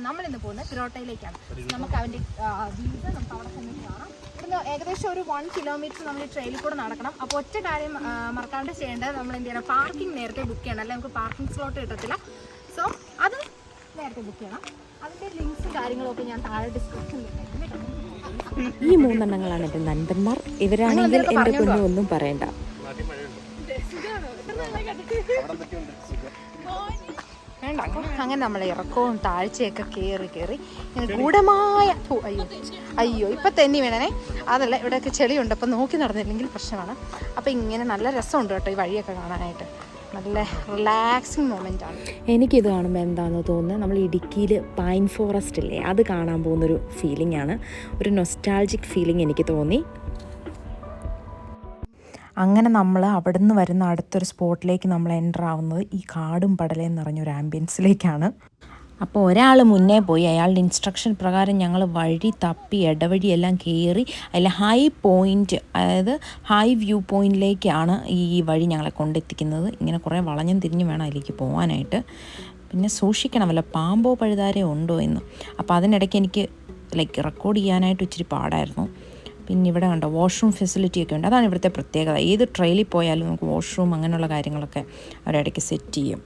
നമ്മളിന്ന് പോകുന്നത് ഗ്രോട്ടയിലേക്കാണ്. നമുക്ക് അതിൻ്റെ വ്യൂസ് നമുക്ക് അവിടെ തന്നെ കാണാം. ഇവിടുന്ന് ഏകദേശം ഒരു 1 കിലോമീറ്റർ നമ്മൾ ഈ ട്രെയിലിൽ കൂടെ നടക്കണം. അപ്പോൾ ഒറ്റ കാര്യം മറക്കാണ്ട് ചെയ്യേണ്ടത്, നമ്മൾ എന്ത് ചെയ്യണം, പാർക്കിംഗ് നേരത്തെ ബുക്ക് ചെയ്യണം, അല്ലെങ്കിൽ നമുക്ക് പാർക്കിംഗ് സ്ലോട്ട് കിട്ടത്തില്ല. സോ അത് നേരത്തെ ബുക്ക് ചെയ്യണം. അതിൻ്റെ ലിങ്ക്സും കാര്യങ്ങളൊക്കെ ഞാൻ താഴെ ഡിസ്ക്രിപ്ഷനിൽ ഇട്ടേക്കാം. ഈ 3 എണ്ണങ്ങളാണ് എൻ്റെ നൻപന്മാർ. ഇവരാണെങ്കിൽ എൻ്റെ കുഞ്ഞു ഒന്നും പറയണ്ട. അങ്ങനെ നമ്മൾ ഇറക്കവും താഴ്ചയൊക്കെ കയറി ഗൂഢമായ അയ്യോ ഇപ്പം തെന്നി വീണനെ. അതല്ല, ഇവിടെയൊക്കെ ചെളിയുണ്ട്, അപ്പം നോക്കി നടന്നില്ലെങ്കിൽ പ്രശ്നമാണ്. അപ്പം ഇങ്ങനെ നല്ല രസമുണ്ട് കേട്ടോ ഈ വഴിയൊക്കെ കാണാനായിട്ട്. നല്ല റിലാക്സിങ് മൊമെൻ്റ് ആണ്. എനിക്കിത് കാണുമ്പോൾ എന്താണെന്ന് തോന്നുന്നത്, നമ്മൾ ഇടുക്കിയിൽ പൈൻ ഫോറസ്റ്റ് ഇല്ലേ, അത് കാണാൻ പോകുന്നൊരു ഫീലിംഗ് ആണ്. ഒരു നൊസ്റ്റാൾജിക് ഫീലിംഗ് എനിക്ക് തോന്നി. അങ്ങനെ നമ്മൾ അവിടെ നിന്ന് വരുന്ന അടുത്തൊരു സ്പോട്ടിലേക്ക് നമ്മൾ എൻ്റർ ആവുന്നത് ഈ കാടും പടലയും നിറഞ്ഞൊരു ആംബിയൻസിലേക്കാണ്. അപ്പോൾ ഒരാൾ മുന്നേ പോയി, അയാളുടെ ഇൻസ്ട്രക്ഷൻ പ്രകാരം ഞങ്ങൾ വഴി തപ്പി ഇടവഴിയെല്ലാം കയറി അതിൽ ഹൈ പോയിൻറ്റ്, അതായത് ഹൈ വ്യൂ പോയിൻറ്റിലേക്കാണ് ഈ വഴി ഞങ്ങളെ കൊണ്ടെത്തിക്കുന്നത്. ഇങ്ങനെ കുറേ വളഞ്ഞും തിരിഞ്ഞും വേണം അതിലേക്ക് പോകാനായിട്ട്. പിന്നെ സൂക്ഷിക്കണം, വല്ല പാമ്പോ പഴുതാരോ ഉണ്ടോ എന്ന്. അപ്പോൾ അതിനിടയ്ക്ക് എനിക്ക് റെക്കോർഡ് ചെയ്യാനായിട്ട് ഇച്ചിരി പാടായിരുന്നു. പിന്നെ ഇവിടെ കണ്ടോ വാഷ്റൂം ഫെസിലിറ്റിയൊക്കെ ഉണ്ട്. അതാണ് ഇവിടുത്തെ പ്രത്യേകത. ഏത് ട്രെയിലിൽ പോയാലും നമുക്ക് വാഷ്റൂം അങ്ങനെയുള്ള കാര്യങ്ങളൊക്കെ അവരിടയ്ക്ക് സെറ്റ് ചെയ്യും.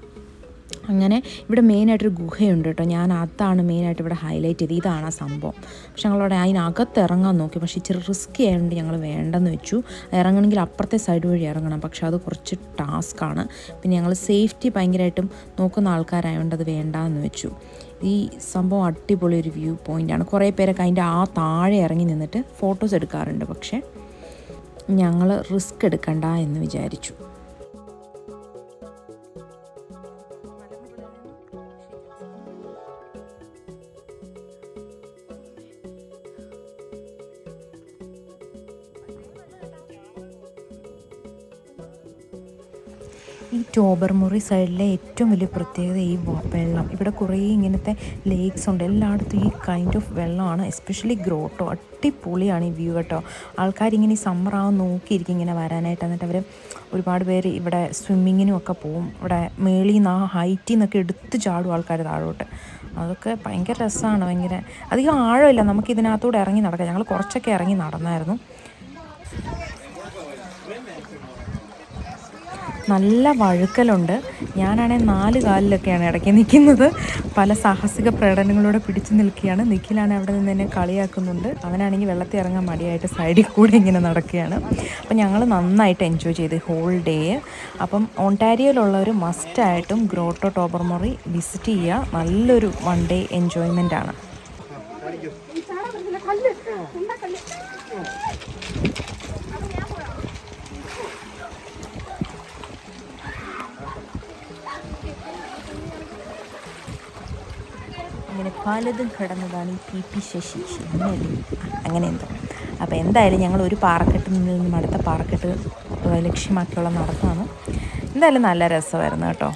അങ്ങനെ ഇവിടെ മെയിനായിട്ടൊരു ഗുഹയുണ്ട് കേട്ടോ. ഞാൻ അതാണ് മെയിനായിട്ട് ഇവിടെ ഹൈലൈറ്റ് ചെയ്ത്. ഇതാണ് ആ സംഭവം. പക്ഷെ ഞങ്ങളവിടെ അതിനകത്ത് ഇറങ്ങാൻ നോക്കി, പക്ഷേ ഇച്ചിരി റിസ്ക് ആയതുകൊണ്ട് ഞങ്ങൾ വേണ്ടെന്ന് വെച്ചു. ഇറങ്ങണമെങ്കിൽ അപ്പുറത്തെ സൈഡ് വഴി ഇറങ്ങണം, പക്ഷെ അത് കുറച്ച് ടാസ്ക്കാണ്. പിന്നെ ഞങ്ങൾ സേഫ്റ്റി ഭയങ്കരമായിട്ടും നോക്കുന്ന ആൾക്കാരായതുകൊണ്ട് അത് വേണ്ടാന്ന് വെച്ചു. ഈ സംഭവം അടിപൊളി ഒരു വ്യൂ പോയിൻ്റാണ്. കുറേ പേരൊക്കെ അതിൻ്റെ ആ താഴെ ഇറങ്ങി നിന്നിട്ട് ഫോട്ടോസ് എടുക്കാറുണ്ട്. പക്ഷേ ഞങ്ങൾ റിസ്ക് എടുക്കണ്ട എന്ന് വിചാരിച്ചു. ഈ ടോബർമുറി സൈഡിലെ ഏറ്റവും വലിയ പ്രത്യേകത ഈ വെള്ളം. ഇവിടെ കുറേ ഇങ്ങനത്തെ ലേക്സ് ഉണ്ട്. എല്ലായിടത്തും ഈ കൈൻഡ് ഓഫ് വെള്ളമാണ്. എസ്പെഷ്യലി ഗ്രോട്ടോ അടിപൊളിയാണ് ഈ വ്യൂ കേട്ടോ. ആൾക്കാരിങ്ങനെ ഈ സമ്മറാവും നോക്കിയിരിക്കും ഇങ്ങനെ വരാനായിട്ട്. എന്നിട്ട് അവർ ഒരുപാട് പേര് ഇവിടെ സ്വിമ്മിങ്ങിനും ഒക്കെ പോവും. ഇവിടെ മേളിൽ നിന്ന് ആ ഹൈറ്റിൽ നിന്നൊക്കെ എടുത്ത് ചാടും ആൾക്കാർ താഴോട്ട്. അതൊക്കെ ഭയങ്കര രസമാണ്. ഭയങ്കര അധികം ആഴമില്ല, നമുക്ക് ഇതിനകത്തൂടെ ഇറങ്ങി നടക്കാം. ഞങ്ങൾ കുറച്ചൊക്കെ ഇറങ്ങി നടന്നായിരുന്നു. നല്ല വഴുക്കലുണ്ട്. ഞാനാണെങ്കിൽ 4 കാലിലൊക്കെയാണ് ഇടയ്ക്ക് നിൽക്കുന്നത്. പല സാഹസിക പ്രകടനങ്ങളോടെ പിടിച്ചു നിൽക്കുകയാണ്. നിഖിലാണെങ്കിൽ അവിടെ നിന്ന് എന്നെ കളിയാക്കുന്നുണ്ട്. അവനാണെങ്കിൽ വെള്ളത്തിൽ ഇറങ്ങാൻ മടിയായിട്ട് സൈഡിൽ കൂടെ ഇങ്ങനെ നടക്കുകയാണ്. അപ്പം ഞങ്ങൾ നന്നായിട്ട് എൻജോയ് ചെയ്ത് ഹോൾ ഡേ. അപ്പം ഓൺടാരിയോയിലുള്ളവർ മസ്റ്റായിട്ടും ഗ്രോട്ടോ ടോബർമുറി വിസിറ്റ് ചെയ്യുക. നല്ലൊരു 1 ഡേ എൻജോയ്മെൻ്റ് ആണ്. അങ്ങനെ പലതും കിടന്നതാണ് ഈ പി ശശി അങ്ങനെ എന്തോ. അപ്പോൾ എന്തായാലും ഞങ്ങൾ ഒരു പാറക്കെട്ടിൽ നിന്നും അടുത്ത പാറക്കെട്ട് ലക്ഷ്യമാക്കിയുള്ള നടത്തമാണ്. എന്തായാലും നല്ല രസമായിരുന്നു കേട്ടോ.